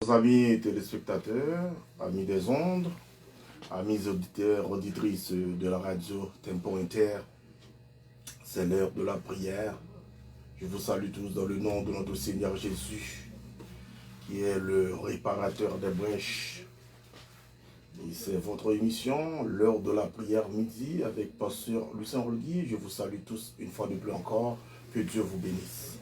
Amis téléspectateurs, amis des ondes, amis auditeurs, auditrices de la radio Tempo Inter, c'est l'heure de la prière. Je vous salue tous dans le nom de notre Seigneur Jésus, qui est le réparateur des brèches. Et c'est votre émission, l'heure de la prière midi, avec Pasteur Lucien Rolgui. Je vous salue tous une fois de plus encore. Que Dieu vous bénisse.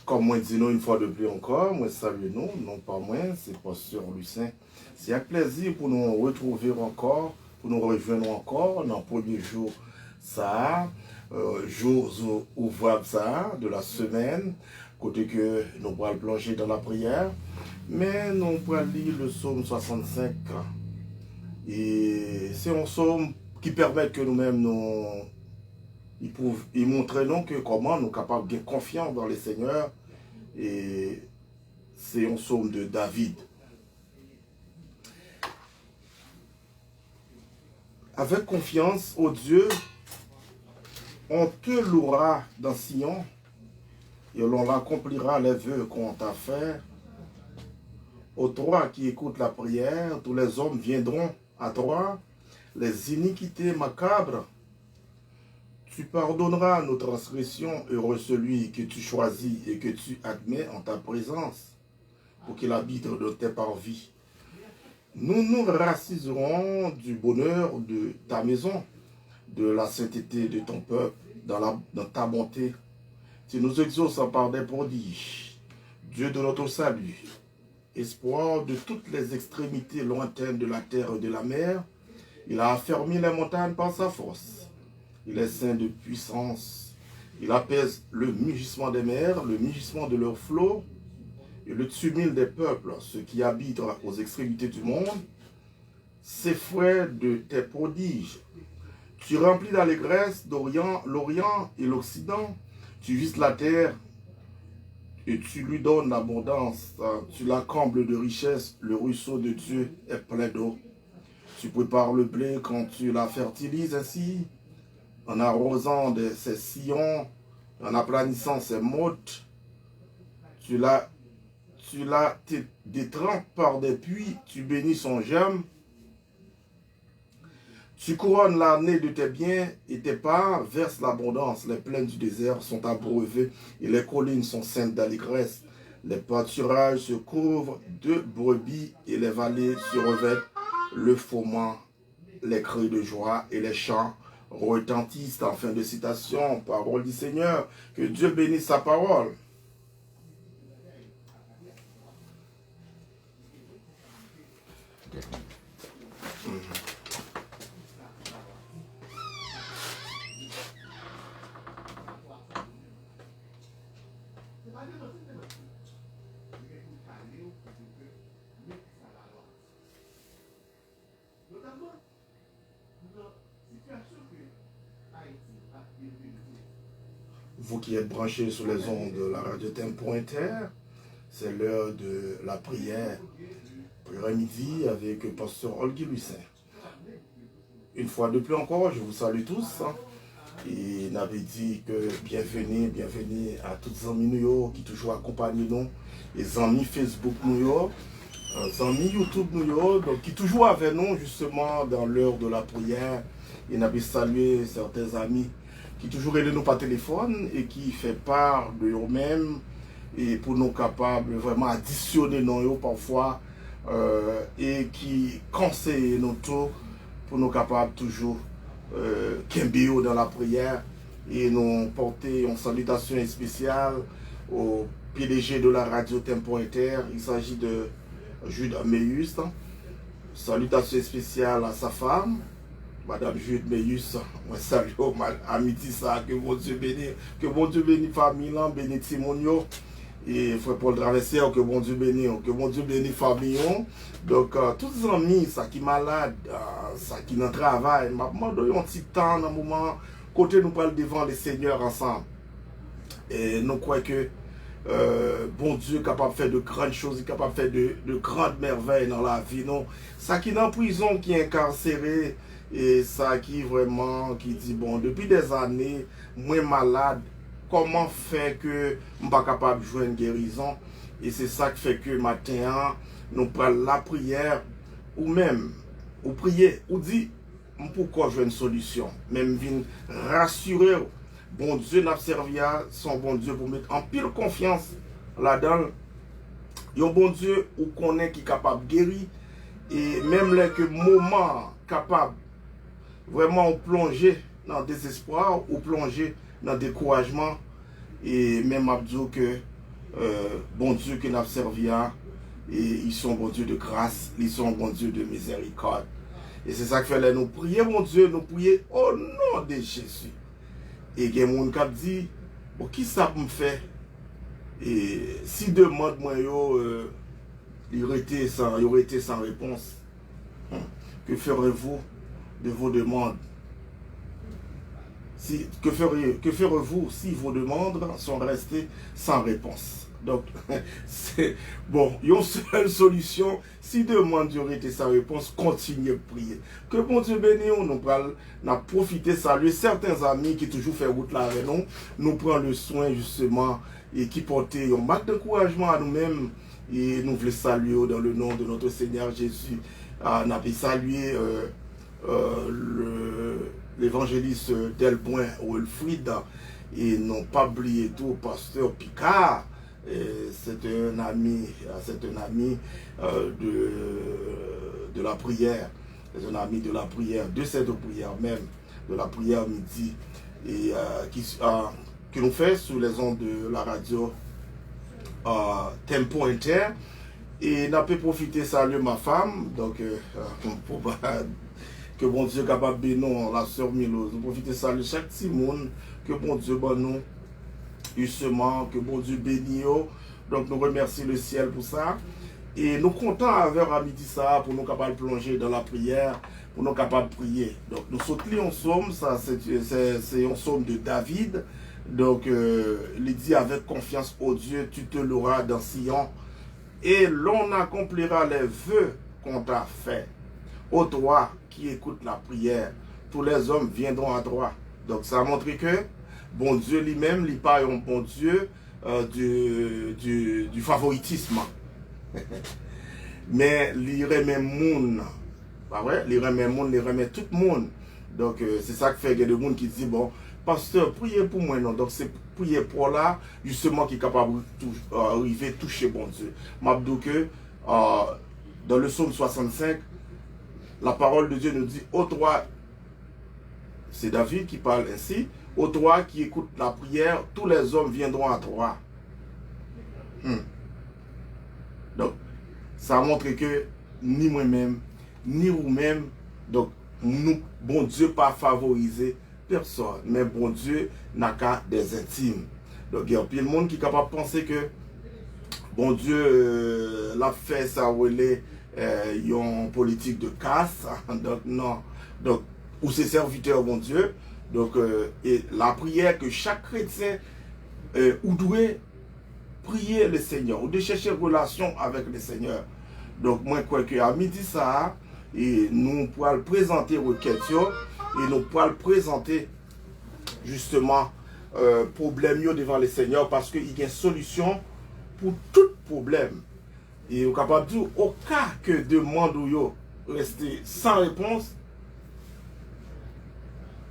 Comme moi dis nous une fois de plus encore, moi salue nous, non pas moi, c'est Pasteur Lucien. C'est un plaisir pour nous retrouver encore, pour nous rejoindre encore dans le premier jour, ça, jours ouvrables ça, de la semaine, côté que nous pourrons plonger dans la prière, mais nous pourrons lire le psaume 65. Et c'est un psaume qui permet que nous-mêmes il montre nous que comment nous sommes capables de confiance dans le Seigneur. Et c'est un psaume de David. Avec confiance au Dieu, on te louera dans Sion et l'on accomplira les vœux qu'on t'a fait. Ô toi qui écoutes la prière, tous les hommes viendront à toi. Les iniquités macabres, tu pardonneras nos transgressions, heureux celui que tu choisis et que tu admets en ta présence, pour qu'il habite dans tes parvis. Nous nous rassiserons du bonheur de ta maison, de la sainteté de ton peuple, dans ta bonté. Tu nous exauces par des prodiges, Dieu de notre salut, espoir de toutes les extrémités lointaines de la terre et de la mer. Il a affermi les montagnes par sa force. Il est saint de puissance. Il apaise le mugissement des mers, le mugissement de leurs flots et le tumulte des peuples, ceux qui habitent aux extrémités du monde. S'effraient de tes prodiges. Tu remplis d'allégresse l'Orient et l'Occident. Tu vises la terre et tu lui donnes l'abondance. Tu la combles de richesse. Le ruisseau de Dieu est plein d'eau. Tu prépares le blé quand tu la fertilises ainsi, en arrosant ses sillons, en aplanissant ses mottes. Tu la détrempes par des puits, tu bénis son germe. Tu couronnes l'année de tes biens et tes parts versent l'abondance. Les plaines du désert sont abreuvées et les collines sont saintes d'allégresse. Les pâturages se couvrent de brebis et les vallées se revêtent le fourment. Les cris de joie et les chants retentissent. En fin de citation, parole du Seigneur. Que Dieu bénisse sa parole. Vous qui êtes branchés sur les ondes de la radio Tempo Inter, c'est l'heure de la prière. Prière midi avec Pasteur Rolgui Lucien. Une fois de plus encore, je vous salue tous. Et n'avait dit que bienvenue à toutes les amis qui toujours accompagnent nous, les amis Facebook nous, les amis YouTube nous, donc qui toujours avec nous justement dans l'heure de la prière. Et n'avait salué certains amis qui toujours aident nous par téléphone et qui fait part de eux-mêmes et pour nous capables vraiment additionner nous parfois et qui conseillent nous tout pour nous capables toujours Kembio dans la prière et nous porter une salutation spéciale au PDG de la radio Tempo Inter. Il s'agit de Jude Meus. Salutation spéciale à sa femme, Madame Jude Meus. Moi salue amitié ça, que bon Dieu bénisse, que bon Dieu bénisse famille, bénisse Timonio. Et frère Paul Traversière, que bon Dieu bénisse famille. Donc, tous les amis, ça qui malade, ça qui dans travail, m'a demandé un petit temps, dans un moment, côté nous parlons devant les seigneurs ensemble. Et nous croyons que bon Dieu est capable de faire de grandes choses, est capable de faire de grandes merveilles dans la vie. Non? Ça qui est en prison, qui est incarcéré, et ça qui vraiment, qui dit, bon, depuis des années, moi malade, comment faire que je ne suis pas capable de jouer une guérison? Et c'est ça qui fait que matin, nous prenons la prière, ou même, ou prier, ou dit, pourquoi jouer une solution? Même venir rassurer, bon Dieu n'a servi à son bon Dieu pour mettre en pile confiance là-dedans. Il y a un bon Dieu où qu'on est qui est capable de guérir, et même les que moment capable vraiment plonger dans le désespoir ou plonger dans le découragement. Et même Abdou que bon Dieu que nous servi à, et ils sont bon Dieu de grâce, ils sont bon Dieu de miséricorde. Et c'est ça que fait nous prier, mon Dieu, nous prier au nom de Jésus. Et il y a des gens qui disent, bon, qui ça me fait? Et si demande moi, il aurait été sans réponse. Que ferez-vous de vos demandes? Que ferez-vous si vos demandes sont restées sans réponse? Donc, c'est bon, il y a une seule solution. Si demande aurait été sans réponse, continuez de prier. Que bon Dieu bénisse, nous profiter, saluer certains amis qui toujours fait route là avec nous. Nous prenons le soin justement et qui portent un marque d'encouragement à nous-mêmes. Et nous voulons saluer dans le nom de notre Seigneur Jésus. Nous avons salué l'évangéliste Delboin ou Elfried et non pas oublié tout pasteur Picard. C'est un ami de la prière, c'est un ami de la prière, de cette prière même, de la prière midi, et que nous fait sur les ondes de la radio Tempo Inter. Et n'a pas profité saluer ma femme, donc que bon Dieu capable de nous, la sœur Milo, nous profiter saluer chaque petit monde, que bon Dieu ben nous, justement, que bon Dieu bénisse. Donc nous remercions le ciel pour ça. Et nous comptons avec à midi ça, pour nous capables de plonger dans la prière, pour nous capables de prier. Donc nous sautons en somme, ça c'est un somme de David. Donc il dit avec confiance au Dieu, tu te loueras dans Sion, et l'on accomplira les vœux qu'on t'a fait. Ô toi qui écoutes la prière, tous les hommes viendront à toi. Donc ça montre que bon Dieu lui-même, il pas un bon Dieu du favoritisme. Mais il remet monde. Pas vrai? Il remet monde, il remet tout le monde. Donc c'est ça qui fait qu'il y a des gens qui disent, bon, pasteur, priez pour moi, non. Donc c'est prier pour là, justement, qui est capable d'arriver toucher bon Dieu. M'abdou que dans le psaume 65, la parole de Dieu nous dit, ô toi, c'est David qui parle ainsi, ô toi qui écoutes la prière, tous les hommes viendront à toi. Donc, ça montre que ni moi-même, ni vous-même, donc, nous, bon Dieu, pas favoriser personne, mais bon Dieu n'a qu'à des intimes. Donc, il y a plein de monde qui est capable de penser que bon Dieu l'a fait ça, il y a une politique de casse. Donc, non. Donc, ou ses serviteurs, bon Dieu. Donc, et la prière que chaque chrétien ou doit prier le Seigneur, ou de chercher une relation avec le Seigneur. Donc, moi, je crois qu'à midi, ça, et nous pourrons le présenter aux questions, et nous pourrons le présenter justement problème devant le Seigneur, parce qu'il y a une solution pour tout problème. Et on est capable de dire, au cas que demande ou rester sans réponse,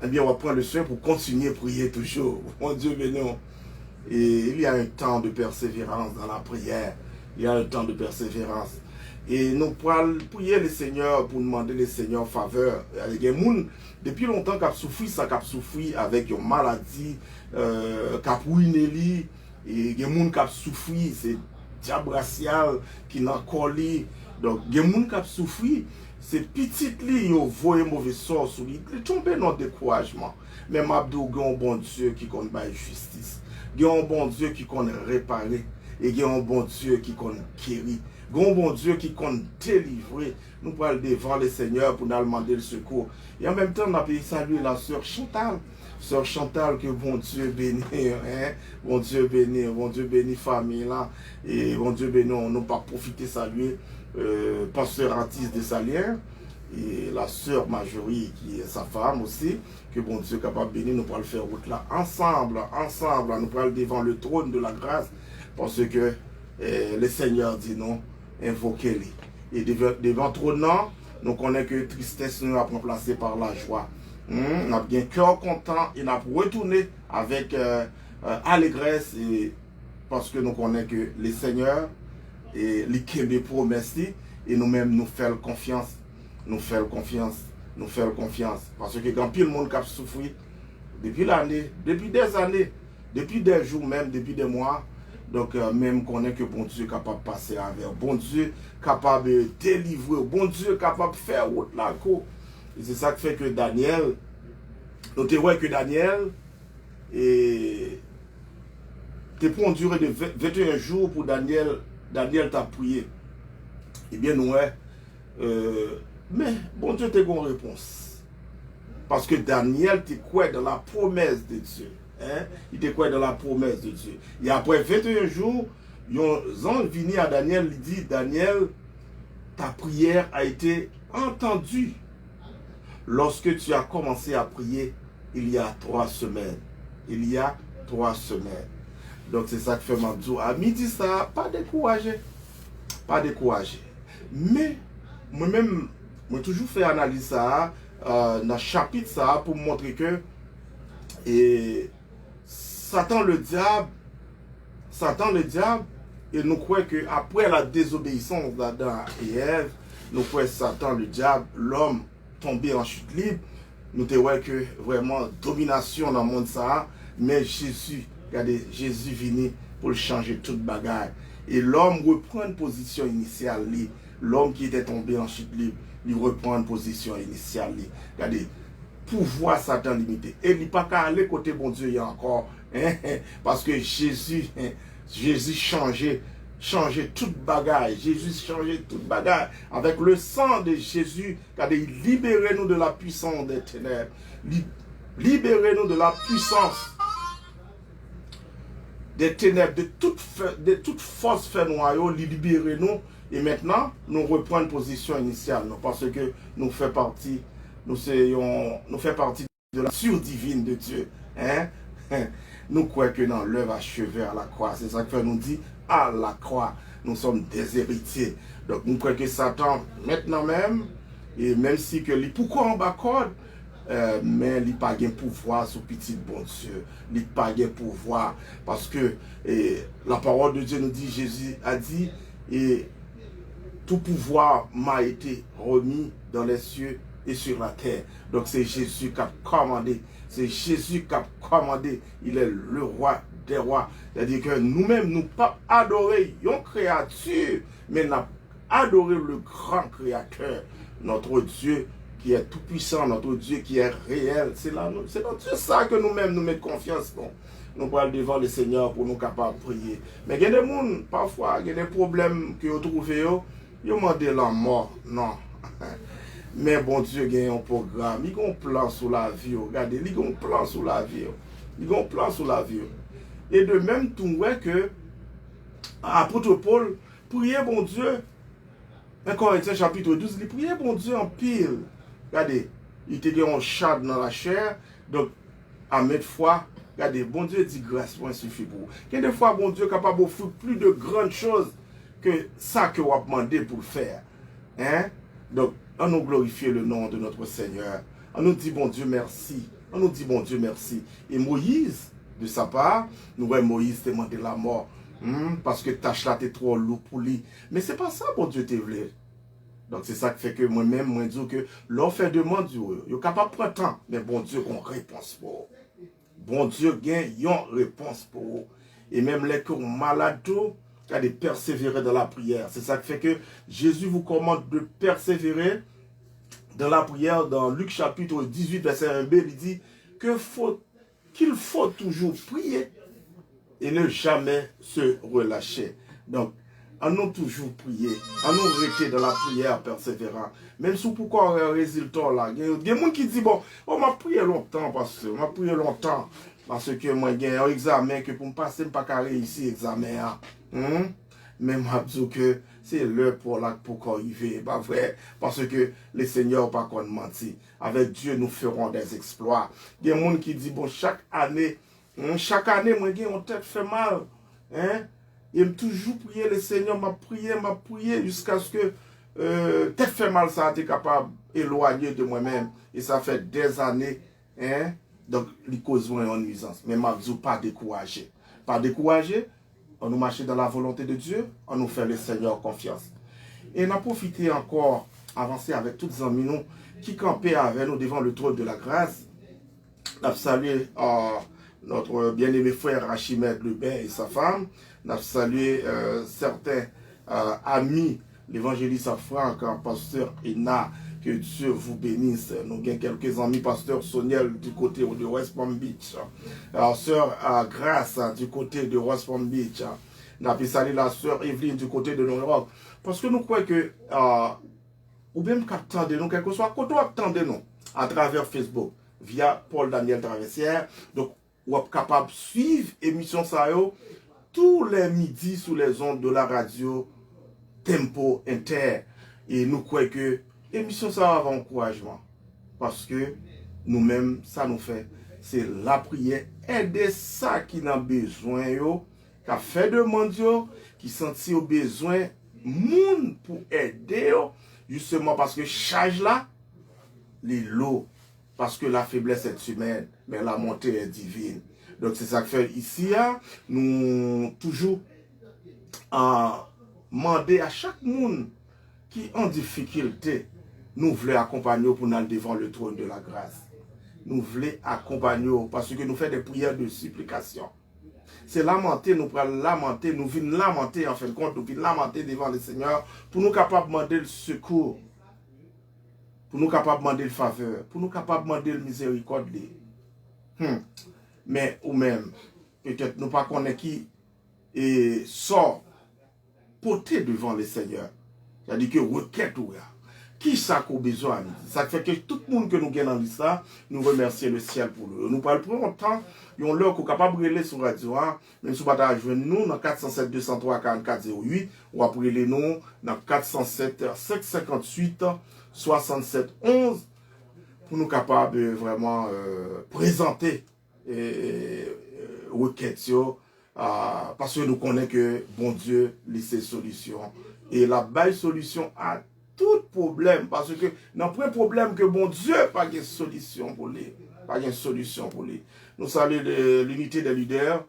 eh bien, on va prendre le soin pour continuer à prier toujours. Mon Dieu béni. Et il y a un temps de persévérance dans la prière. Il y a un temps de persévérance. Et nous pourrons prier le Seigneur pour demander le Seigneur faveur. Il y a des gens, depuis longtemps, qui ont souffert avec une maladie, qui ont ruiné. Et il y a des gens qui ont souffert, c'est diable racial qui n'a collé. Donc, il y a des gens qui ont souffert. C'est petit li yo voye mauvais sort sur lui, il tombe dans le découragement. Mais Mabdou, il y a un bon Dieu qui connaît la justice. Il y a un bon Dieu qui connaît réparer. Et il y a un bon Dieu qui connaît guérir. Il y a un bon Dieu qui connaît délivrer. Nous pourrons devant le Seigneur pour nous demander le secours. Et en même temps, nous avons salué la sœur Chantal. Sœur Chantal, que bon Dieu bénisse, hein? Bon Dieu bénisse famille là. Et bon Dieu bénisse, on n'a pas profité saluer Pasteur Atis de Salière. Et la sœur Marjorie, qui est sa femme aussi, que bon Dieu est capable de bénir, nous pourrons le faire route là, ensemble, nous pourrons aller devant le trône de la grâce, parce que le Seigneur dit non, invoquez-les. Et devant le trône, nous connaissons que tristesse nous a remplacé par la joie. On a bien cœur content et on a retourné avec allégresse, et parce que nous connaissons que le Seigneur, et les promesses, et nous-mêmes nous faisons confiance. Nous faisons confiance. Parce que quand pile le monde a souffert depuis l'année, depuis des années, depuis des jours même, depuis des mois, donc même qu'on est que bon Dieu est capable de passer avec, bon Dieu capable de délivrer, bon Dieu capable de faire autre la cour. Et c'est ça qui fait que Daniel, nous te voyons que Daniel, et t'es pour une durée de 21 jours pour Daniel t'a prié. Eh bien, nous, mais bon Dieu t'a une réponse. Parce que Daniel te croit dans la promesse de Dieu. Hein? Il te croit dans la promesse de Dieu. Et après 21 jours, ils ont venu à Daniel, il dit, Daniel, ta prière a été entendue. Lorsque tu as commencé à prier, il y a 3 semaines. Donc c'est ça que fait Mabdou. À midi ça, pas découragé. Mais moi-même, moi toujours fait analyse ça dans le chapitre ça pour montrer que Satan le diable, et nous croyons que après la désobéissance d'Adam et Ève, nous croyons Satan le diable, l'homme tombé en chute libre, nous te voyons que vraiment domination dans le monde ça, mais Jésus, regardez, Jésus venu pour changer toute bagaille. Et l'homme reprend une position initiale, l'homme qui était tombé en chute libre, il reprend une position initiale. Regardez, pouvoir Satan limité. Et il n'est pas qu'à aller côté bon Dieu il y a encore. Parce que Jésus changeait toute bagaille. Jésus changeait toute bagaille. Avec le sang de Jésus, regardez, libérez-nous de la puissance des ténèbres. Libérez-nous de la puissance des ténèbres, de toute force fait noyau, libérez-nous. Et maintenant, nous reprenons une position initiale. Parce que nous faisons partie de la surdivine de Dieu. Nous croyons que dans l'œuvre achevée à la croix, c'est ça que nous dit, à la croix, nous sommes des héritiers. Donc nous croyons que Satan, maintenant même, et même si que pourquoi on bacorde, mais il n'a pas de pouvoir sur petit bon Dieu. Il n'a pas de pouvoir. Parce que la parole de Dieu nous dit, Jésus a dit, et tout pouvoir m'a été remis dans les cieux et sur la terre. Donc c'est Jésus qui a commandé. C'est Jésus qui a commandé. Il est le roi des rois. C'est-à-dire que nous-mêmes, nous pas adorer une créature, mais nous adorer le grand créateur, notre Dieu qui est tout puissant, notre Dieu qui est réel. C'est dans Dieu ça que nous-mêmes nous mettons confiance. Nous parlons devant le Seigneur pour nous capables de prier. Mais il y a des gens, parfois, il y a des problèmes que vous trouvez, ils demandent la mort. Non. Mais bon Dieu, il y a un programme, il y a un plan sur la vie. Regardez, il y a un plan sur la vie. Et de même, tout ouais que apôtre Paul, priez bon Dieu. 1 Corinthiens chapitre 12, il priait bon Dieu en pile. Regardez, il était un chat dans la chair, donc à mettre foi, regardez, bon Dieu dit grâce pour suffit pour vous. Et des fois, bon Dieu est capable d'offrir plus de grandes choses que ça que vous avez demandé pour le faire. Donc, on nous glorifie le nom de notre Seigneur. On nous dit bon Dieu merci. Et Moïse, de sa part, nous voyons Moïse demander la mort. Parce que tâche là t'es trop lourd pour lui. Mais c'est pas ça, bon Dieu te voulait. Donc c'est ça qui fait que moi-même, moi je dis que l'on fait demande, il est capable de prendre temps, mais bon Dieu a une réponse pour vous. Bon Dieu gagne une réponse pour vous. Et même les qui sont malades, il y a de persévérer dans la prière. C'est ça qui fait que Jésus vous commande de persévérer dans la prière. Dans Luc chapitre 18, verset 1b, il dit qu'il faut toujours prier et ne jamais se relâcher. Donc, à nous toujours prier, à nous rester dans la prière persévérant. Même si pourquoi un résultat là, il y a des gens qui disent, bon, on m'a prié longtemps, parce que moi j'ai un examen que pour me passer, je ne pas réussir l'examen. Mais moi je dis que c'est l'heure pour qu'on arrive, pas vrai, parce que le Seigneur pas qu'on mentir. Avec Dieu nous ferons des exploits. Il y a des gens qui disent, bon, chaque année, moi j'ai une tête fait mal. Il m'a toujours prié le Seigneur, m'a prié jusqu'à ce que tête fait mal, ça a été capable d'éloigner de moi-même. Et ça fait des années. Donc, les causes vont en nuisance. Mais m'a dit pas décourager. Pas décourager, on nous marche dans la volonté de Dieu, on nous fait le Seigneur confiance. Et on a profité encore, avancer avec toutes les amis nous qui campaient avec nous devant le trône de la grâce. On a salué notre bien-aimé frère Archimède Lebert et sa femme. On a salué certains amis, l'évangéliste Franck, pasteur Ina, que Dieu vous bénisse. Nous avons quelques amis, pasteur Soniel du côté de West Palm Beach. Alors, sœur Grace du côté de West Palm Beach. Nous avons salué la sœur Evelyne du côté de New York. Parce que nous croyons que, ou même qu'attendez nous, quel que soit, quand on attendez nous, à travers Facebook, via Paul Daniel Traversière, donc, on est capable de suivre l'émission Sayo tous les midis sous les ondes de la radio Tempo Inter. Et nous croyons que l'émission ça va encouragement. Parce que nous-mêmes, ça nous fait, c'est la prière. Aider ça qui n'a besoin, qui a fait demande, qui sentit au besoin, moun pour aider, justement parce que charge là, les lots, parce que la faiblesse est humaine, mais la montée est divine. Donc c'est ça que fait ici, nous toujours demander à chaque monde qui en difficulté, nous voulons accompagner pour nous devant le trône de la grâce. Nous voulons accompagner parce que nous faisons des prières de supplication. C'est lamenter, nous prenons lamenter, nous venons lamenter en fin de compte, nous venons lamenter devant le Seigneur pour nous capables de demander le secours, pour nous capables de demander le faveur, pour nous capables de demander le miséricorde. Mais ou même, peut-être nous pas connaître qui et sort porté devant le Seigneur. C'est-à-dire que requête ou qui ça qu'on besoin. Ça fait que tout le monde que nous gagnons dans ça, nous remercions le ciel pour eux. Nous parlons pour longtemps, ils ont l'heure qu'on est capable de brûler sur radio, même si vous pouvez joindre nous dans 407 203 44 08, ou à brûler nous dans 407 558 67 11, pour nous capables de vraiment présenter requête, parce que nous connaissons que bon Dieu lit ses solutions. Et la belle solution à tout problème, parce que dans le problème que bon Dieu pas de solution pour lui, pas de solution pour lui. Nous saluons l'unité des leaders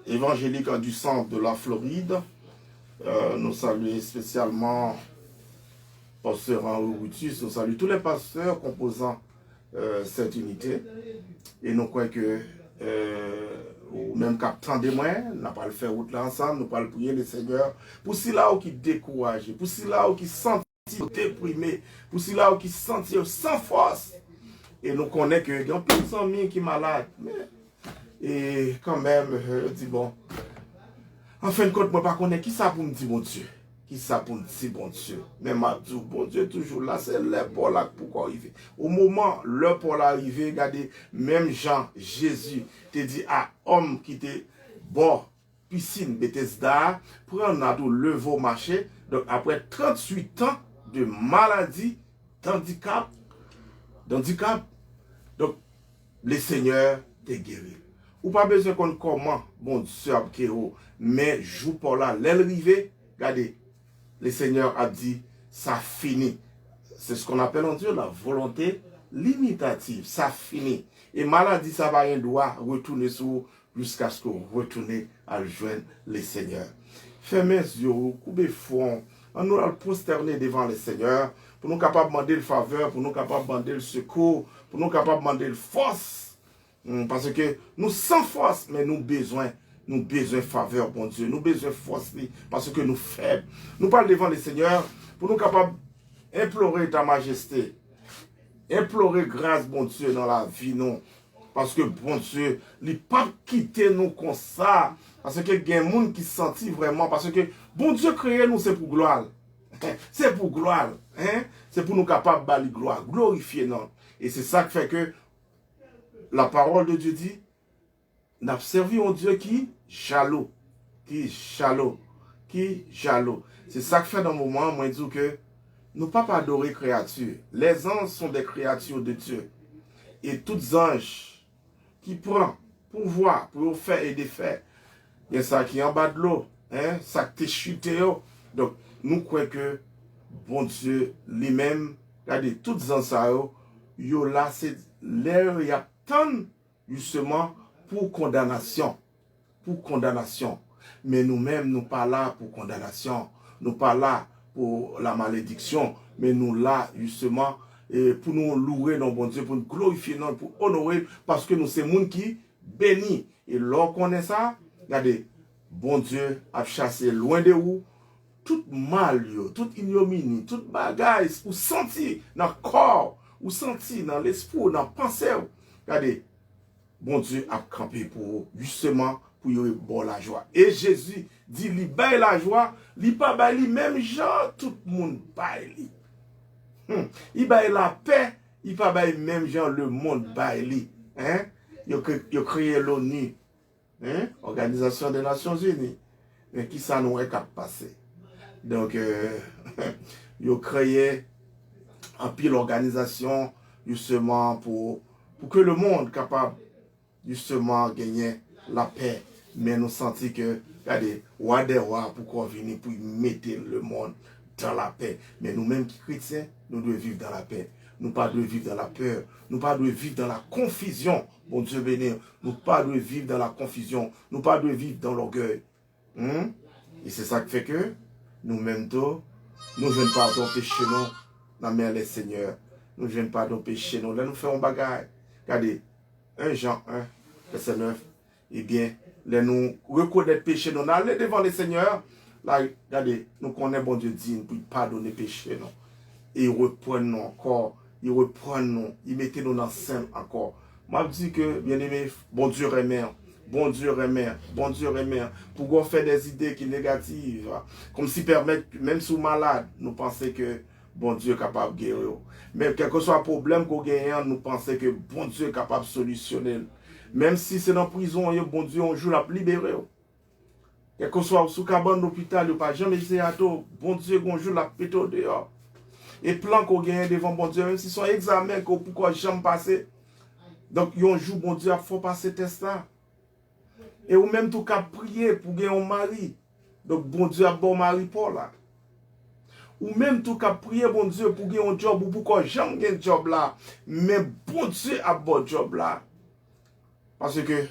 évangéliques du centre de la Floride. Nous saluons spécialement pasteur Henri Routus, nous saluons tous les pasteurs composant cette unité. Et nous croyons que ou même captant des moyens, nous n'avons pas le faire route là ensemble, nous pas le prier le Seigneur pour ceux là qui découragés, pour ceux là qui sentent déprimés, pour ceux là qui sentent sans force. Et nous connaissons que y a plein d'amis qui sont malades. Et quand même, je dis bon, en fin de compte, moi ne connais pas qui ça pour me dire mon Dieu. Qui ça pour me dire bon Dieu. Mais ma Dieu, bon Dieu toujours là, c'est l'heure pour là pour arriver. Au moment, l'heure pour l'arrivée, regardez, même Jean, Jésus, te dit à homme qui était bon, piscine, Bethesda, prendre le vos marché. Donc après 38 ans de maladie, d'handicap, donc le Seigneur t'a guéri. Ou pas besoin qu'on comment, bon Dieu, mais joue pour là, l'arrivée, regardez, le Seigneur a dit, ça finit. C'est ce qu'on appelle en Dieu la volonté limitative. Ça finit. Et maladie, ça va rien doit retourner sur jusqu'à ce qu'on retourne à joindre le Seigneur. Fermez les yeux, coupez fond. On nous a prosterné devant le Seigneur pour nous capables de demander le faveur, pour nous capables de demander le secours, pour nous capables de demander le force. Parce que nous sans force, mais nous besoin. Nous besoin de faveur, bon Dieu. Nous besoin de force, parce que nous faibles. Nous parlons devant le Seigneur pour nous capables d'implorer ta majesté. Implorer grâce, bon Dieu, dans la vie, non. Parce que bon Dieu, il n'a pas quitté nous comme ça. Parce que il y a des gens qui sentent vraiment. Parce que bon Dieu créé nous, c'est pour gloire. C'est pour gloire. Hein? C'est pour nous capables de balayer gloire, glorifier non. Et c'est ça qui fait que la parole de Dieu dit, n'a servi un Dieu qui jaloux. Qui jaloux. Qui jaloux. C'est ça qui fait dans le moment, moi, je dis que nous ne pouvons pas adorer créatures. Les anges sont des créatures de Dieu. Et tous anges qui prennent pour voir, pour faire et défaire, il y a ça qui est en bas de l'eau. Hein? Ça qui est chuté. Donc, nous croyons que bon Dieu lui-même, regardez, toutes les anges, là, c'est l'air, il y a tant justement pour condamnation. Pour condamnation. Mais nous-mêmes, nous pas là pour condamnation. Nous pas là pour la malédiction. Mais nous là, justement, pour nous louer dans bon Dieu, pour nous glorifier, non, pour honorer, parce que nous, c'est monde qui bénit. Et lorsqu'on est ça, regardez, bon Dieu a chassé loin de vous tout mal, toute ignominie, toute bagaille, ou senti dans le corps, ou senti dans l'esprit, dans la pensée. Regardez, bon Dieu a campé pour vous, justement, pour y avoir la joie. Et Jésus dit, il baille la joie, il pas baille même genre, tout le monde baille. Il baille la paix, il pas baille même genre, le monde baille. Hein? Il a créé l'ONU, hein? Organisation des Nations Unies. Mais qui ça nous est capable de passer? Donc, il a créé un pile organisation, justement, pour que le monde capable, justement, gagner la paix. Mais nous sentons que, regardez, roi des rois, pourquoi venir pour mettre le monde dans la paix. Mais nous-mêmes qui chrétiens, nous devons vivre dans la paix. Nous pas devons vivre dans la peur. Nous pas devons vivre dans la confusion. Bon Dieu béni. Nous pas devons vivre dans la confusion. Nous pas devons vivre dans l'orgueil. Et c'est ça qui fait que nous-mêmes, nous ne venons pas dans péché, nous, dans la les Seigneur. Nous ne venons pas dans péché, nous. Là, nous faisons un bagage. Regardez, 1 Jean 1, verset 9. Eh bien, là, nous reconnaître péché, nous allons devant le Seigneur. Là, regardez, nous connaissons bon Dieu digne pour pardonner péché, nous. Et il reprend nous encore. Il reprend nous. Il mettait nous dans la scène encore. Moi, je dis que, bien aimé, bon Dieu remet. Bon Dieu remet, bon Dieu remet, pour qu'on fait des idées qui sont négatives, comme si permettre, même si malade, nous pensons que bon Dieu est capable de guérir. Mais quel que soit le problème qu'on gagne, nous pensons que bon Dieu est capable de solutionner. Même si c'est dans la prison, bon Dieu, un jour l'a libéré. Quel que soit sous cabane d'hôpital, il n'y a pas jamais essayé à tout, bon Dieu, un jour l'a pété dehors. Et plan qu'on gagne devant bon Dieu, même si son examen, pourquoi jamais passé. Donc, un jour, bon Dieu, il faut passer test là. Et ou même tout cas prier pour gagner un mari. Donc bon Dieu a bon mari pour là. Ou même tout cas prier bon Dieu pour gagner un job ou pourquoi j'aime gagner un job là. Mais bon Dieu a bon job là. Parce que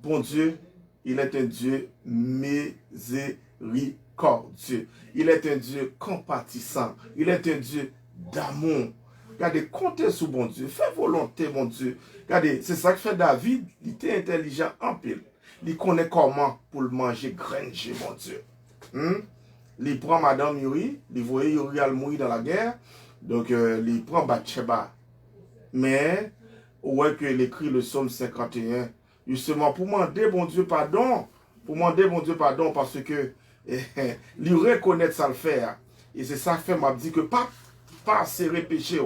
bon Dieu, il est un Dieu miséricordieux. Il est un Dieu compatissant. Il est un Dieu d'amour. Regardez, comptez sur bon Dieu. Faites volonté, mon Dieu. Regardez, c'est ça que fait David. Il était intelligent en pile. Il connaît comment pour le manger granger, mon Dieu. Il prend Madame Yuri. Il voyait Yuri al mourir dans la guerre. Donc, il prend Bathsheba. Mais, ouais, qu'il écrit le psaume 51. Justement, pour demander, bon Dieu, pardon. Pour demander, bon Dieu, pardon, parce que, il reconnaît ça le faire. Et c'est ça que fait, m'a dit que pas serrer péché.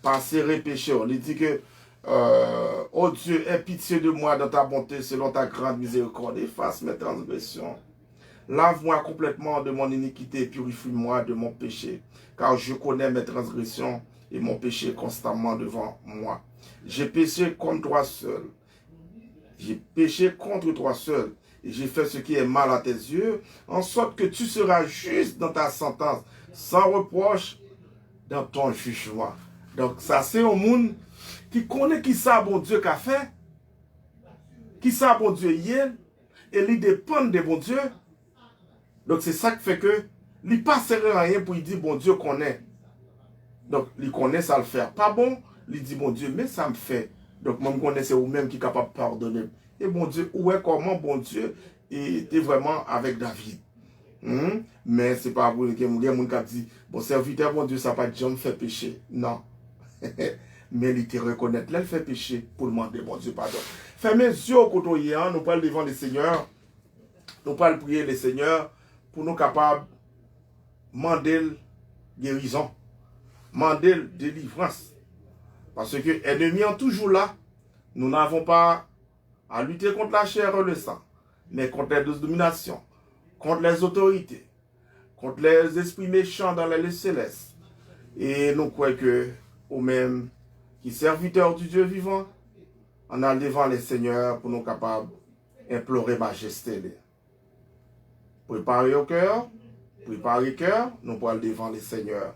Pas serrer péché. Il dit que, oh Dieu, aie pitié de moi dans ta bonté, selon ta grande miséricorde. Efface mes transgressions. Lave-moi complètement de mon iniquité et purifie-moi de mon péché. Car je connais mes transgressions et mon péché constamment devant moi. J'ai péché contre toi seul. J'ai péché contre toi seul. Et j'ai fait ce qui est mal à tes yeux, en sorte que tu seras juste dans ta sentence, sans reproche dans ton jugement. Donc ça c'est un monde qui connaît qui ça bon Dieu qu'a fait, qui ça bon Dieu hier, et il dépend de bon Dieu. Donc c'est ça qui fait que il pas serrer rien pour lui dire bon Dieu connaît. Donc il connaît ça le faire. Pas bon, il dit bon Dieu, mais ça me fait. Donc moi je connais c'est vous-même qui est capable de pardonner. Et bon Dieu, où est comment bon Dieu était vraiment avec David. Mais c'est pas vous qui dit, bon serviteur, bon Dieu, ça n'a pas jamais fait péché. Non. mais il te reconnaît, là, il fait péché pour demander, bon Dieu, pardon. Fermez les yeux au côté, nous parlons devant le Seigneur, nous parlons prier le Seigneur pour nous capables de demander guérison, demander délivrance. Parce que l'ennemi est toujours là. Nous n'avons pas à lutter contre la chair et le sang, mais contre les dominations, contre les autorités, contre les esprits méchants dans les lieux célestes. Et nous croyons que, au même qui serviteurs du Dieu vivant, on a devant les seigneurs pour nous capables d'implorer majesté. Préparez au cœur, préparez le cœur, nous pourrons devant les seigneurs.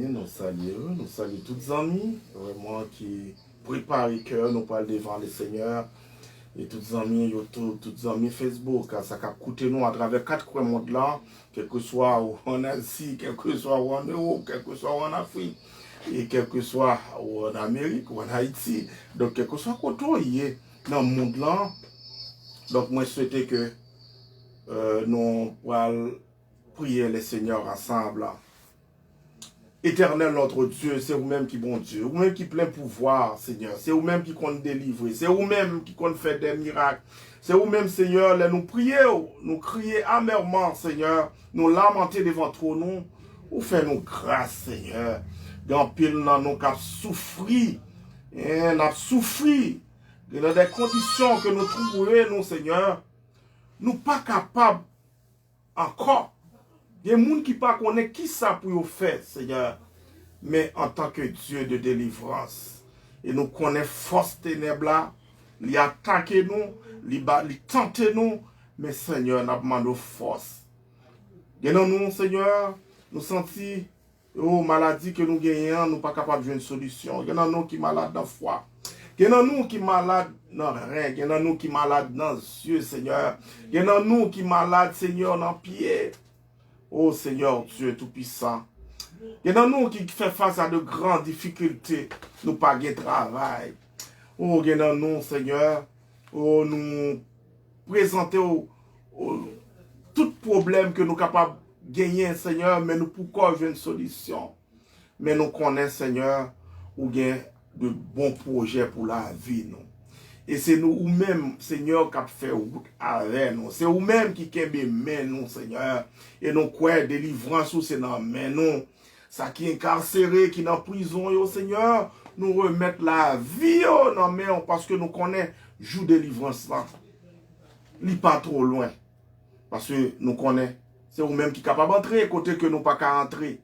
Nous saluons tous les amis, vraiment qui préparent le cœur, nous parlons devant le Seigneur. Et tous les amis YouTube, tous les amis Facebook, ça a coûté nous à travers 4 coins monde là, quel que soit en Asie, quel que soit en Europe, quel que soit en Afrique, et quel que soit en Amérique ou en Haïti. Donc, quel que soit côté dans le monde là, donc moi je souhaitais que nous puissions prier le Seigneur ensemble. Éternel notre Dieu, c'est vous-même qui bon Dieu, vous-même qui plein pouvoir, Seigneur, c'est vous-même qui compte délivrer, c'est vous-même qui compte faire des miracles, c'est vous-même, Seigneur, là nous prions, nous crions amèrement, Seigneur, nous lamenter devant trop nous, ou fait nous grâce, Seigneur, dans pile dans nous qui souffri, n'a souffri, dans des conditions que nous trouvons, nous, Seigneur, nous pas capables encore. Il y a des gens qui ne connaissent pas qui ça pour faire, Seigneur. Mais en tant que Dieu de délivrance, et nous connaissons force ténèbres là, il attaque nous, il tente nous, mais Seigneur, nous demandons force. Et nous, Seigneur, nous sentons, oh, maladie que nous gagnons, nous ne sommes pas capables de jouer une solution. Il y en a nous qui sont malades dans le foie. Il y en a nous qui sont malades dans le rein. Il y en a nous qui sont malades dans les yeux, Seigneur. Il y en a nous qui sont malades, Seigneur, dans le pied. Oh Seigneur, Dieu Tout-Puissant. Il y en a nous qui fait face à de grandes difficultés. Nous pas de travail. Oh, il y en a nous, Seigneur. Oh, nous présenter tout problème que nous sommes capables de gagner, Seigneur, mais nous pourquoi jouer une solution. Mais nous connaissons, Seigneur, ou bien de bons projets pour la vie, nous. Et c'est nous-mêmes, Seigneur, qui avons fait route avec nous. C'est nous-mêmes qui avons nous, Seigneur. Et nous croyons délivrance, c'est dans main nous. Ça qui est incarcéré, qui est en prison, Seigneur, nous remettre la vie dans main parce que nous connaissons jour délivrance là. Il n'est pas trop loin. Parce que nous connaissons. C'est nous-mêmes qui sommes capables d'entrer, côté que nous ne pouvons pas entrer.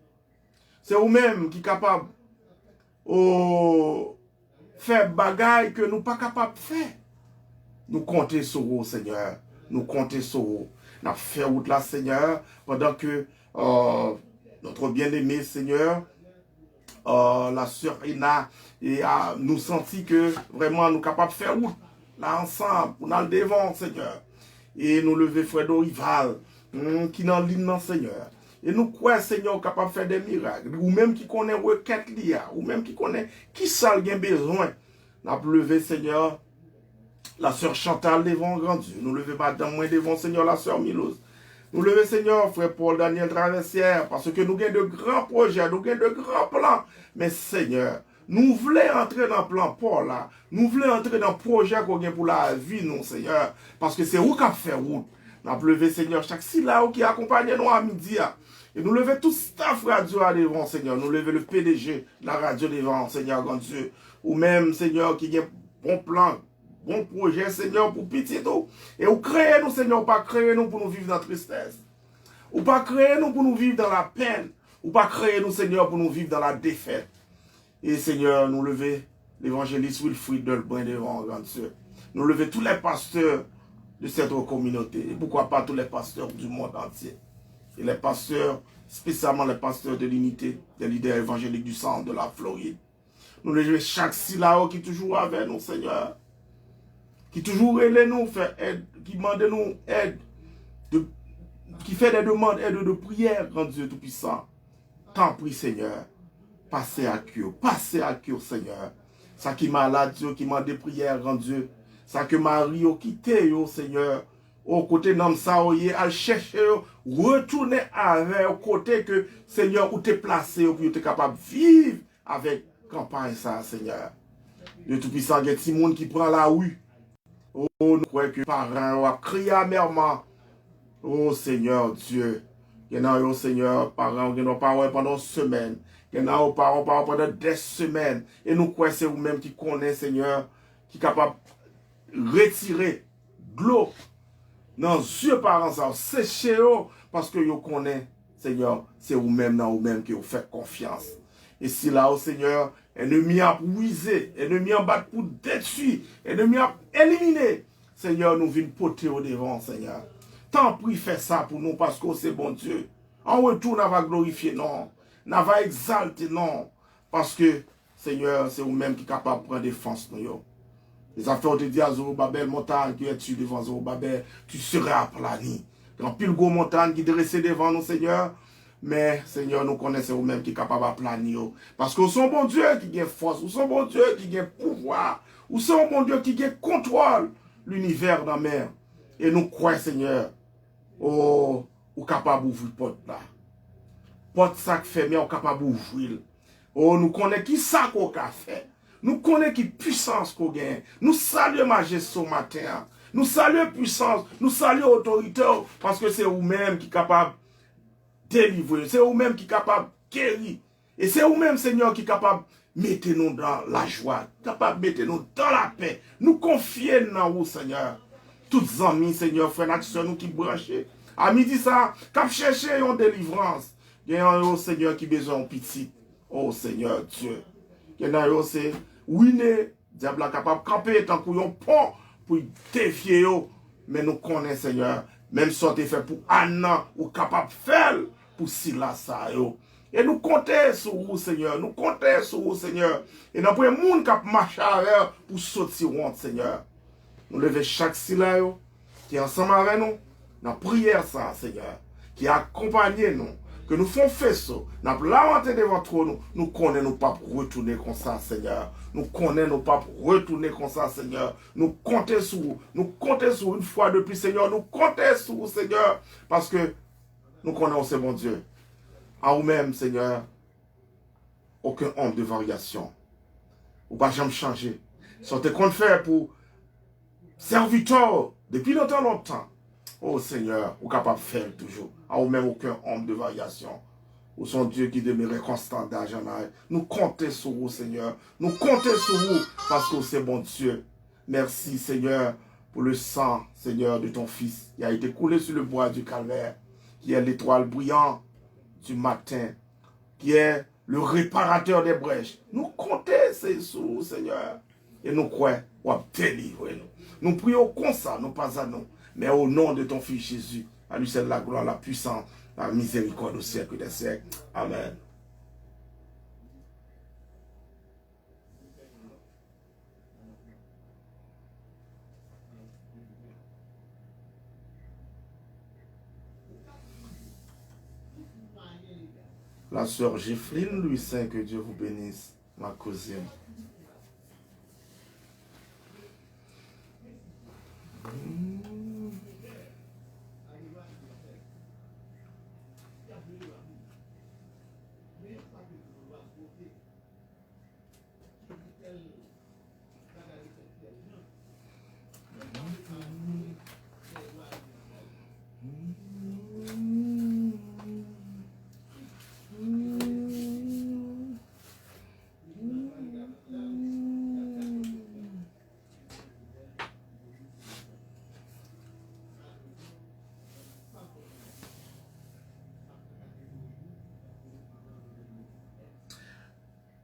C'est nous-mêmes qui sommes capables faire bagaille que nous pas capables de faire. Nous comptons sur vous, Seigneur. Nous comptons sur vous. Nous avons fait route là, Seigneur, pendant que notre bien-aimé, Seigneur, la sœur Ina, nous senti que vraiment nous sommes capables de faire route là ensemble, pour nous devant, Seigneur. Et nous lever frère Dorival, qui est dans l'île, Seigneur. Et nous croyons, Seigneur, capable de faire des miracles. Ou même qui connaît requête liée, ou même qui connaît qui ça a besoin. Nous avons levé, Seigneur, La sœur Chantal devant grand Dieu. Nous levons madame moi devant Seigneur la sœur Milos. Nous levons Seigneur frère Paul Daniel Traversière parce que nous avons de grands projets, nous avons de grands plans. Mais Seigneur, nous voulons entrer dans le plan Paul là. Nous voulons entrer dans le projet qu'on a pour la vie, nous Seigneur. Parce que c'est où qu'on fait route. Nous avons levé Seigneur chaque sila qui accompagne nous à midi. Et nous levons tout staff radio devant Seigneur. Nous levons le PDG de la radio devant Seigneur grand Dieu. Ou même Seigneur qui a bon plan. Bon projet, Seigneur, pour petit tout. Et vous créez nous, Seigneur, ou pas créer nous pour nous vivre dans la tristesse. Ou pas créer nous pour nous vivre dans la peine. Ou pas créer nous, Seigneur, pour nous vivre dans la défaite. Et Seigneur, nous lever l'évangéliste Wilfried Delbrun devant grand Dieu. Nous lever tous les pasteurs de cette communauté. Et pourquoi pas tous les pasteurs du monde entier. Et les pasteurs, spécialement les pasteurs de l'unité, des leaders évangéliques du centre de la Floride. Nous lever chaque silao qui est toujours avec nous, Seigneur. Qui toujours aide nous, fait aide, qui demande nous aide, qui fait des demandes, aide de prière, grand Dieu Tout-Puissant. Tant prie, Seigneur, passez à cure, Seigneur. Ça qui malade, Dieu, qui m'a des prières, grand Dieu. Ça que Marie a quitté, Seigneur. Au côté d'homme, ça, à chercher, retourner avec, au côté que, Seigneur, où t'es placé, pour être capable de vivre avec campagne, ça, Seigneur. Dieu Tout-Puissant, il y a des gens qui prend la rue. Oh, nous croyons que les parents ont crié amèrement. Oh Seigneur Dieu. Il y en a, oh Seigneur, parents, qui n'ont pas pendant une semaine. Il y en a, oh parents, pendant des semaines. Et nous croyons que c'est vous-même qui connaissez, Seigneur, qui est capable de retirer de l'eau dans les yeux parents, ça, sécher, parce que vous connaissez, Seigneur, c'est vous-même, dans vous-même, qui vous faites confiance. Et si là, oh Seigneur, ennemi a puisé, ennemi a battu pour détruire, ennemi a éliminé. Seigneur, nous venons porter au devant, Seigneur. Tant pis, fais ça pour nous parce que c'est bon Dieu. En retour, nous va glorifier, non. Nous va exalter, non. Parce que, Seigneur, c'est vous-même qui est capable de prendre défense, nous. Les affaires te disent à Zorobabel, montagne qui est dessus devant Zorobabel, tu seras aplani. Quand pile gros montagne qui est dressée devant nous, Seigneur. Mais, Seigneur, nous connaissons vous-même qui est capable de planer. Parce que nous sommes bon Dieu qui a force, nous sommes bon Dieu qui a pouvoir, nous sommes bon Dieu qui a contrôle l'univers dans la mer. Et nous croyons, Seigneur, oh, nous sommes capables d'ouvrir la porte là. Porte ça qui fait, mais nous sommes capables d'ouvrir. Oh, nous connaissons qui ça qu'on a fait. Nous connaissons qui puissance qu'on gagne. Nous saluons majesté au matin. Nous saluons puissance, nous saluons autorité, parce que c'est vous-même qui est capable délivrer. C'est vous-même qui est capable de guérir. Et c'est vous-même, Seigneur, qui est capable de mettre nous dans la joie, capable de mettre nous dans la paix. Nous confions dans vous, Seigneur. Toutes amis, Seigneur, frères et nous qui branchés. À midi, ça, cap chercher une délivrance. Il y a un Seigneur qui a besoin de petit. Oh, Seigneur Dieu. Il y a un c'est oui, diable est capable de camper tant qu'on pont pour défier. Mais nous connaissons, Seigneur, même si on fait pour Anna, ou capable de faire pour Silas. Et nous comptons sur vous, Seigneur. Nous comptons sur vous, Seigneur. Et nous avons un monde qui marche avec pour sortir, Seigneur. Nous levons chaque Silas qui est ensemble avec nous. Dans la prière, ça, Seigneur, qui accompagne nous. Que nous faisons faisceau, nous avons lamenté devant nous, nous connaissons nos pas pour retourner comme ça, Seigneur. Nous connaissons nos pas pour retourner comme ça, Seigneur. Nous comptons sur vous, nous comptons sur vous une fois depuis, Seigneur. Nous comptons sur vous, Seigneur, parce que nous connaissons ce bon Dieu. En vous-même, Seigneur, aucun honte de variation. Ou pas jamais changer. Sortez qu'on fait pour serviteur depuis longtemps. Oh Seigneur, vous êtes capable de faire toujours. À vous-même aucun homme de variation. Vous sont Dieu qui demeure constant d'argent. Nous comptons sur vous, Seigneur. Nous comptons sur vous parce que c'est bon Dieu. Merci, Seigneur, pour le sang, Seigneur, de ton Fils qui a été coulé sur le bois du calvaire, qui est l'étoile brillante du matin, qui est le réparateur des brèches. Nous comptons sur vous, Seigneur. Et nous croyons, vous délivrer nous. Nous prions comme ça, non pas à nous. Mais au nom de ton Fils Jésus, à lui c'est la gloire, la puissance, la miséricorde au siècle des siècles. Amen. La sœur Gifline Louis Saint, que Dieu vous bénisse, ma cousine.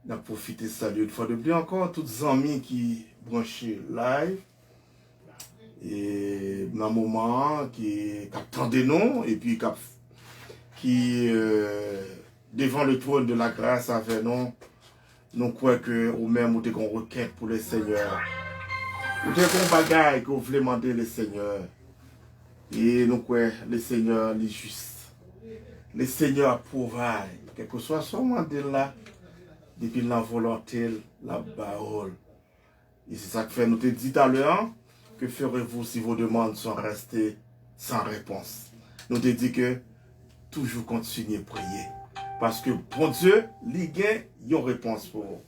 On a profité de saluer une fois de plus encore tous les amis qui branchaient live et dans un moment qui attendent nous et puis qui devant le trône de la grâce avec nous croyons que ou même ou des requêtes pour le Seigneur ou des bagailles que vous voulez demander le Seigneur et nous croyons le Seigneur est juste, le Seigneur provide quel que soit son mandat là depuis la volonté, la parole. Et c'est ça que fait nous te dit à l'heure, que ferez-vous si vos demandes sont restées sans réponse? Nous te dit que toujours continuer à prier. Parce que bon Dieu, il y a une réponse pour vous.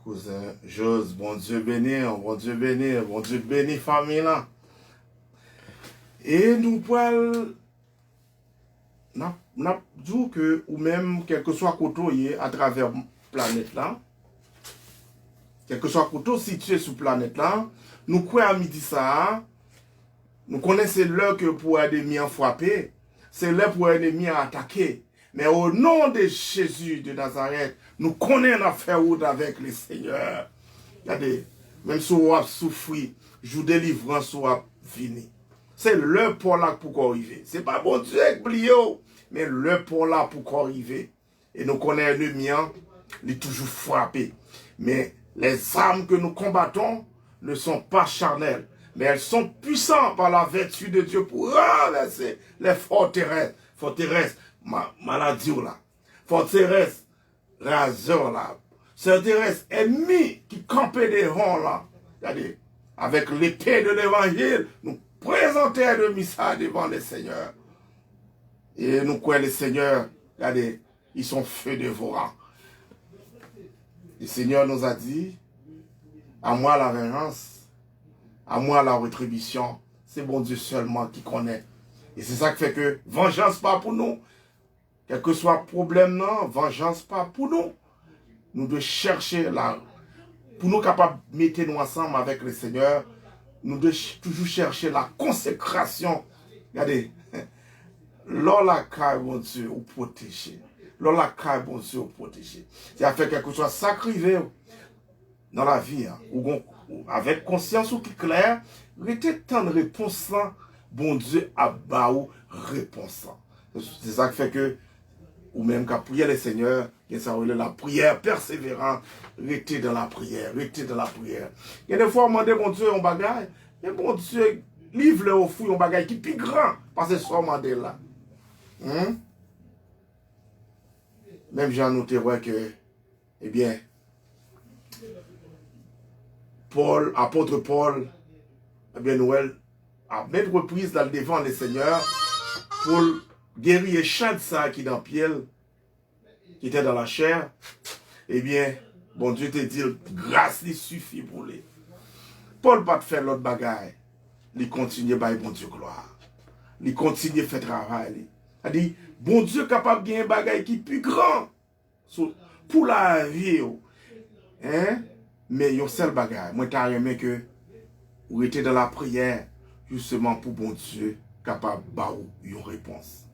Cousin Jose, bon Dieu béni, bon Dieu béni, bon Dieu béni famille là. Et nous pouvons dire que, ou même, quel que soit côté à travers la planète là, quel que soit côté situé sur la planète là, nous croyons à midi ça, nous connaissons l'heure que pour l'ennemi à frapper, c'est l'heure pour l'ennemi à attaquer. Mais au nom de Jésus de Nazareth, nous connaissons affaire avec le Seigneur. Regardez, même si on a souffert, jour de délivrance on a fini. C'est l'heure pour là pour arriver. C'est pas bon Dieu qui plie, mais l'heure pour là pour arriver. Et nous connaissons l'ennemi, il est toujours frappé. Mais les armes que nous combattons ne sont pas charnelles, mais elles sont puissantes par la vertu de Dieu pour renverser les forteresses, maladie là, forteresse, raseur là, forteresse ennemie qui campait des rangs là, regardez, avec l'épée de l'évangile, nous présentons l'ennemi ça devant le Seigneur. Et nous croyons les Seigneurs, regardez, ils sont feu dévorants. Le Seigneur nous a dit, à moi la vengeance, à moi la rétribution, c'est bon Dieu seulement qui connaît. Et c'est ça qui fait que vengeance pas pour nous. Quel que soit le problème, non, vengeance pas pour nous. Nous devons chercher pour nous capables de mettre nous ensemble avec le Seigneur, nous devons toujours chercher la consécration. Regardez, lors la caille, bon Dieu, ou protéger. Lors la caille, bon Dieu, ou protéger. C'est-à-dire quelque chose sacrifié dans la vie, hein, ou avec conscience ou qui claire, restez tant de réponse là, bon Dieu a baou réponse. C'est ça qui fait que, ou même qu'à prier le Seigneur, ça relève la prière persévérante, restez dans la prière, restez dans la prière. Il y a des fois, on demande bon Dieu, on bagaille, mais bon Dieu, livre au fou, un bagage qui est plus grand, parce que c'est son Mandela. Même j'ai noté ouais, que, eh bien, Paul, apôtre Paul, eh bien, Noël, à maintes reprises dans le devant les seigneurs, pour guérir chaque ça qui est dans le pied, qui était dans la chair, eh bien, bon Dieu te dit, grâce lui suffit pour lui. Paul pas faire l'autre bagaille. Il continue à bon Dieu gloire. Il continue à faire travail. Il dit, bon Dieu capable de gagner un bagaille qui est plus grand pour la vie. Hein? Mais il y a un seul bagaille. Moi, je aimé que vous étiez dans la prière justement pour bon Dieu capable de faire une réponse.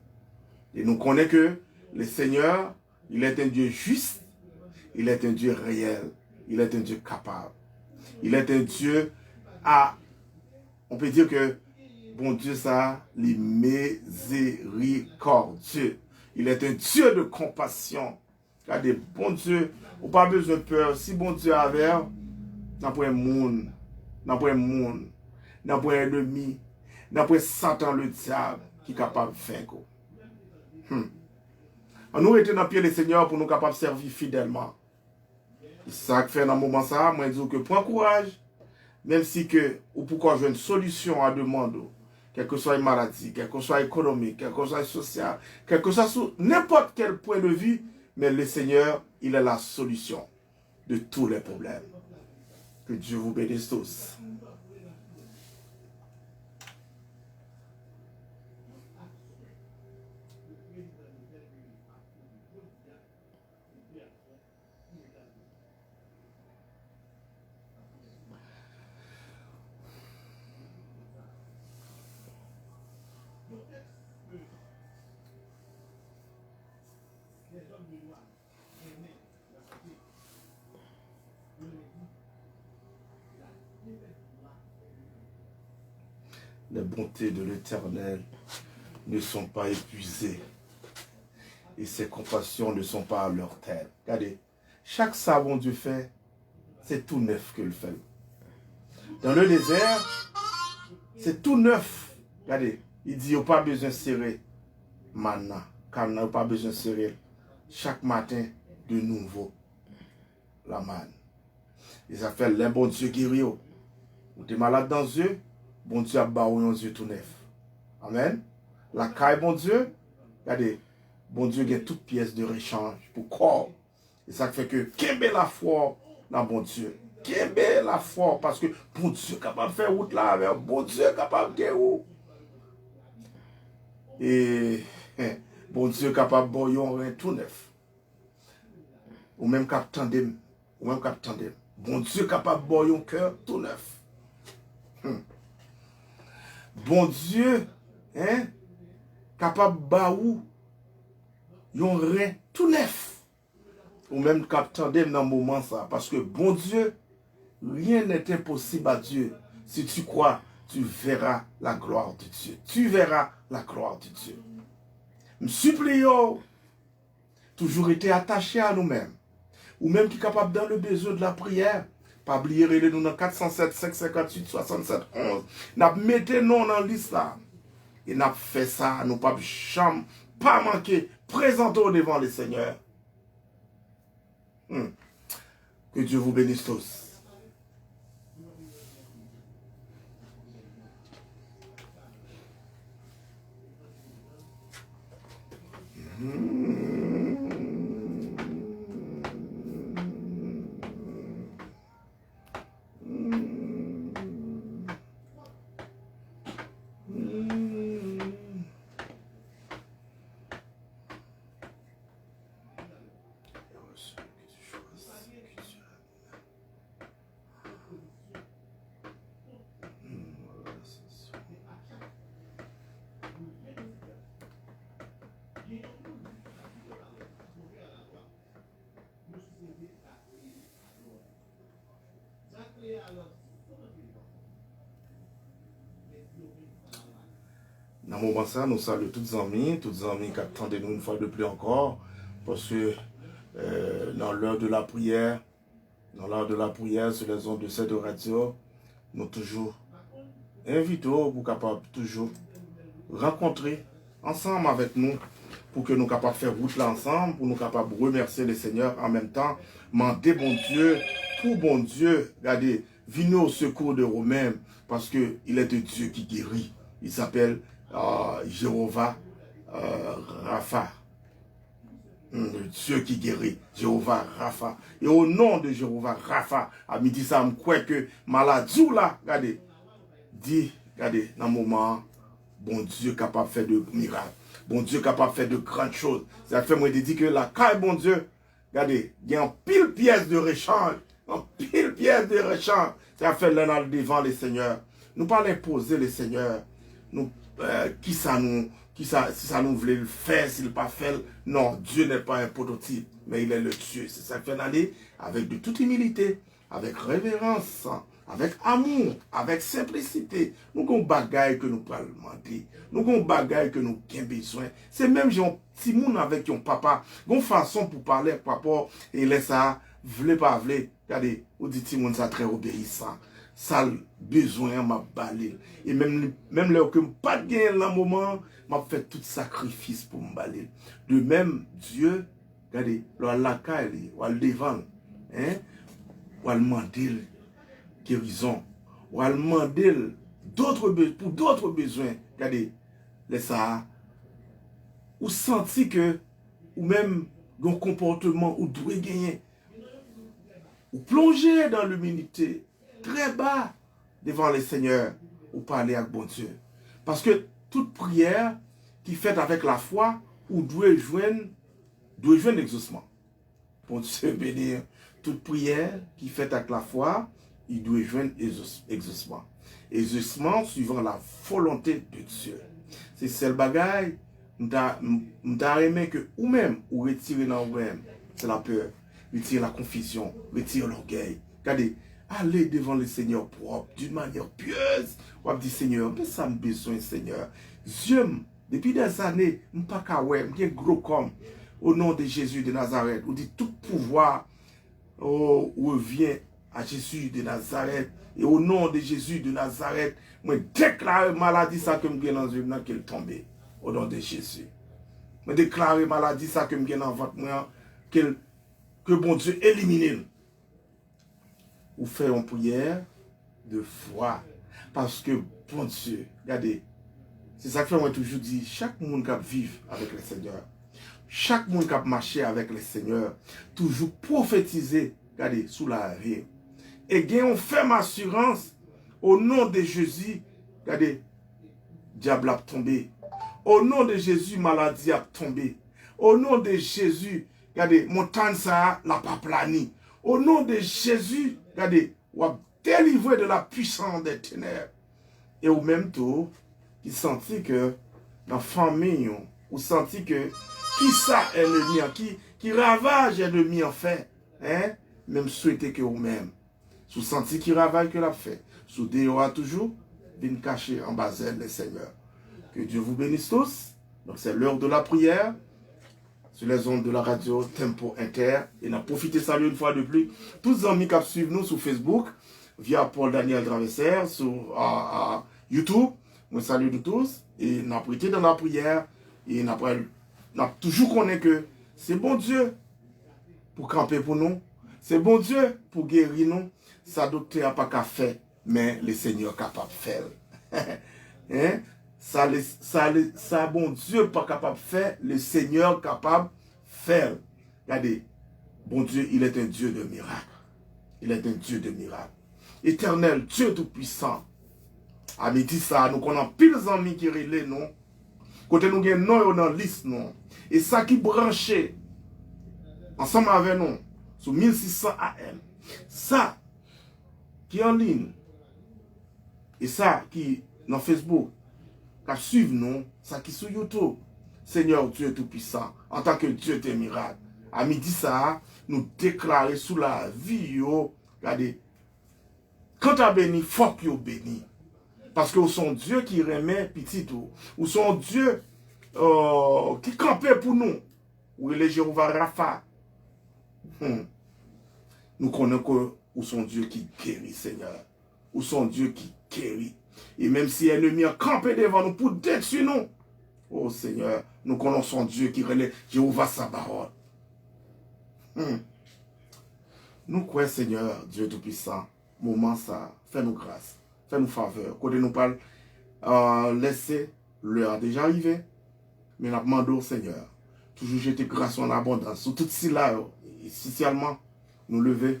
Et nous connaissons que le Seigneur, il est un Dieu juste, il est un Dieu réel, il est un Dieu capable. Il est un Dieu on peut dire que bon Dieu ça, il est miséricordieux. Il est un Dieu de compassion. Regardez, bon Dieu, on n'a pas besoin de peur. Si bon Dieu avait, n'a pas un monde, n'a pas un monde, n'a pas un ennemi, n'a pas Satan le diable qui est capable de faire. Nous étions dans le pied du Seigneur pour nous capables de servir fidèlement. Et ça fait dans le moment ça, moi je dis que prends courage, même si que, ou pourquoi j'ai une solution à demander, quelle que soit une maladie, quelle que soit économique, quelle que soit sociale, quel que soit sous n'importe quel point de vue, mais le Seigneur, il est la solution de tous les problèmes. Que Dieu vous bénisse tous. Les bontés de l'Éternel ne sont pas épuisées et ses compassions ne sont pas à leur terme. Regardez, chaque savon Dieu fait, c'est tout neuf qu'il fait. Dans le désert, c'est tout neuf. Regardez, il dit, il n'y a pas besoin de serrer maintenant, car il n'y a pas besoin de serrer chaque matin de nouveau la manne. Et ça fait les bon Dieu guéri. Ou tu es malade dans les yeux, bon Dieu a barré un yeux tout neuf. Amen. La caille, bon Dieu, regardez, bon Dieu a toute pièce de rechange pour corps. Et ça fait que, qu'est-ce la foi dans bon Dieu? Qu'est-ce la foi? Parce que bon Dieu est capable de faire route là, avec bon Dieu est capable de faire route. Et bon Dieu est capable de boire un tout neuf. Ou même capable de tandem. Bon Dieu est capable de boire un cœur tout neuf. Bon Dieu, capable de baou, yon rein tout neuf. Ou même capable dans le moment ça. Parce que bon Dieu, rien n'est impossible à Dieu. Si tu crois, tu verras la gloire de Dieu. Tu verras la gloire de Dieu. Me supplions, toujours été attaché à nous-mêmes. Ou même qui est capable dans le besoin de la prière. Pas oublier nous dans 407, 558, 67, 11. N'a mettez nous dans la liste là. Et n'a fait ça, nous pas jamais, pas manquer, présentons devant le Seigneur. Que Dieu vous bénisse tous. Dans ce moment ça, nous saluons toutes les amis qui attendent nous une fois de plus encore, parce que dans l'heure de la prière, sur les ondes de cette radio, nous toujours invitez-vous pour capable toujours rencontrer ensemble avec nous pour que nous capables faire route là ensemble, pour nous capables remercier le Seigneur en même temps, demander bon Dieu, pour bon Dieu, regardez, venez au secours de vous-même, parce que il est un Dieu qui guérit. Il s'appelle Jéhovah Rapha. Le Dieu qui guérit, Jéhovah Rapha. Et au nom de Jéhovah Rapha, à midi ça me croit que maladie là, regardez, dit, regardez, dans le moment, bon Dieu capable de faire de miracles. Bon Dieu capable de faire de grandes choses. Ça fait moi de dire que la caille, bon Dieu, regardez, il y a un pile pièce de rechange. Un pile pièce de rechange. Ça fait l'un devant les seigneurs. Nous pas l'imposer les seigneurs. Nous, si ça nous voulait le faire, s'il pas fait, non, Dieu n'est pas un prototype, mais il est le Dieu. C'est ça fait d'aller avec de toute humilité, avec révérence, avec amour, avec simplicité. Nous avons des bagailles que nous pouvons demander. Nous avons des bagailles que nous avons besoin. C'est même si on petit monde avec ton papa, une façon pour parler avec papa, et laisse ça, vle pas vle. Regardez, on dit petit monde ça très obéissant. Ça besoin m'a balé. Et même là que pas de gain dans le moment, m'a fait tout sacrifice pour me baler. De même, Dieu, regardez, la caille, ou le devant, hein, ou le demander guérison, ou le demander pour d'autres besoins. Regardez, laisse ça, ou senti que, ou même, un comportement, ou doit gagner, ou plonger dans l'humilité, très bas devant le Seigneur, ou parler avec bon Dieu. Parce que toute prière qui est faite avec la foi, ou doit joindre l'exaucement. Bon Dieu bénir. Toute prière qui est faite avec la foi, il doit joindre exaucement. Exaucement suivant la volonté de Dieu. C'est celle bagaille, m'ta aimé que ou même, ou retirer dans vous-même, c'est la peur, retirer la confusion, retirer l'orgueil. Regardez, allez devant le Seigneur propre, d'une manière pieuse. On va dire, Seigneur, mais ça me besoin, Seigneur. Dieu, depuis des années, je ne suis pas kawé, je suis gros comme, au nom de Jésus de Nazareth. On dit, tout pouvoir revient à Jésus de Nazareth. Et au nom de Jésus de Nazareth, je déclare maladie ça que je suis dans une qu'elle tombe. Au nom de Jésus. Je déclare maladie ça que je suis dans votre que bon Dieu élimine. Ou faire une prière de foi. Parce que, bon Dieu, regardez, c'est ça que moi toujours dit, chaque monde qui vit avec le Seigneur, chaque monde qui marche avec le Seigneur, toujours prophétiser, regardez, sous la vie. Et gagne une ferme assurance, au nom de Jésus, regardez, diable a tombé. Au nom de Jésus, maladie a tombé. Au nom de Jésus, regardez, montagne ça n'a pas plané. Au nom de Jésus, regardez, ou a délivré de la puissance des ténèbres. Et au même temps, il sentit que dans la famille, ou sentit que qui ça ennemi, qui ravage l'ennemi en fait, hein, même souhaiter que vous-même, sous senti qui ravage que l'a fait, sous des aura toujours, bien caché en bas le Seigneur. Que Dieu vous bénisse tous. Donc c'est l'heure de la prière. Sur les ondes de la radio Tempo Inter. Et n'a profité saluer une fois de plus tous les amis qui suivent nous sur Facebook, via Paul Daniel Traverser, sur YouTube. Moi salue nous tous. Et n'a prêté dans la prière. Et n'a toujours connaît que c'est bon Dieu pour camper pour nous. C'est bon Dieu pour guérir nous. Ça docteur n'a pas qu'à faire, mais le Seigneur est capable de faire. Hein? Ça, bon Dieu pas capable de faire, le Seigneur capable de faire. Regardez, bon Dieu, il est un Dieu de miracles. Il est un Dieu de miracles. Éternel, Dieu tout-puissant. À midi ça, nous connaissons pile d'amis qui relèvent, non? Côté nous avons non dans la liste, non? Et ça qui branché, ensemble avec nous, sur 1600 AM. Ça, qui est en ligne, et ça qui dans Facebook, qui suivent nous, ça qui sur YouTube. Seigneur Dieu Tout-Puissant, en tant que Dieu des miracles. À midi ça, nous déclarer sous la vie, regardez, quand tu as béni, faut que tu béni. Parce que son Dieu qui remet petit ou son Dieu qui campait pour nous. Ou il est Jéhovah Rapha. Nous connaissons que ou son Dieu qui guérit, Seigneur. Ou son Dieu qui guérit. Et même si l'ennemi a campé devant nous pour détruire nous, oh Seigneur, nous connaissons Dieu qui relève Jéhovah Sabaoth. Nous croyons, Seigneur, Dieu Tout-Puissant, moment ça, fais-nous grâce, fais-nous faveur. Côté nous parle, laissez l'heure déjà arrivé, mais nous demandons, Seigneur, toujours jeter grâce en abondance. Sur tout cela, spécialement, nous lever,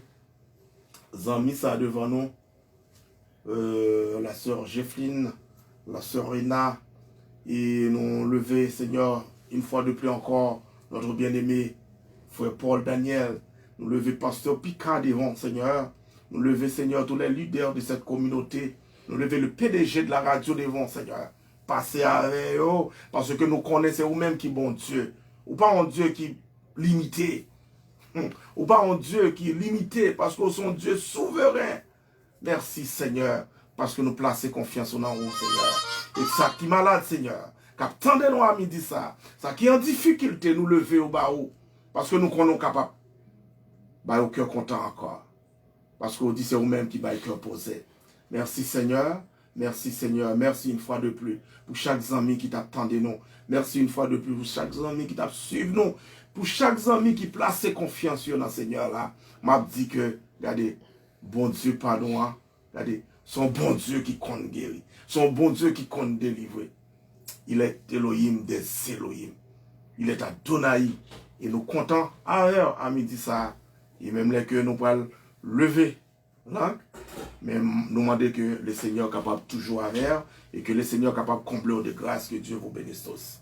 amis ça devant nous, la sœur Jeffline, la sœur Rina, et nous lever, Seigneur, une fois de plus encore, notre bien-aimé, frère Paul Daniel, nous lever pasteur Picard devant, Seigneur, nous lever, Seigneur, tous les leaders de cette communauté, nous lever le PDG de la radio devant, Seigneur, passer avec eux, parce que nous connaissons vous-même qui bon Dieu, ou pas un Dieu qui limité, ou pas un Dieu qui est limité, parce que son Dieu souverain. Merci, Seigneur, parce que nous plaçons confiance en vous, Seigneur. Et ça qui est malade, Seigneur, qu'attendez-nous à midi ça qui est en difficulté, nous lever au bas haut, parce que nous sommes capables, bah, au cœur content encore. Parce qu'on dit c'est vous-même qui va le cœur posé. Merci, Seigneur. Merci, Seigneur. Merci une fois de plus pour chaque ami qui t'attendait nous. Merci une fois de plus pour chaque ami qui t'a suivi nous. Pour chaque ami qui place confiance sur le Seigneur là. M'a dit que, regardez, bon Dieu, pardon, hein. Regardez, son bon Dieu qui compte guérir. Son bon Dieu qui compte délivrer. Il est Elohim des Elohim. Il est Adonai. Et nous comptons à midi ça. Et même là que nous pouvons lever là, mais nous demander que le Seigneur est capable toujours à faire et que le Seigneur est capable de combler de grâce, que Dieu vous bénisse tous.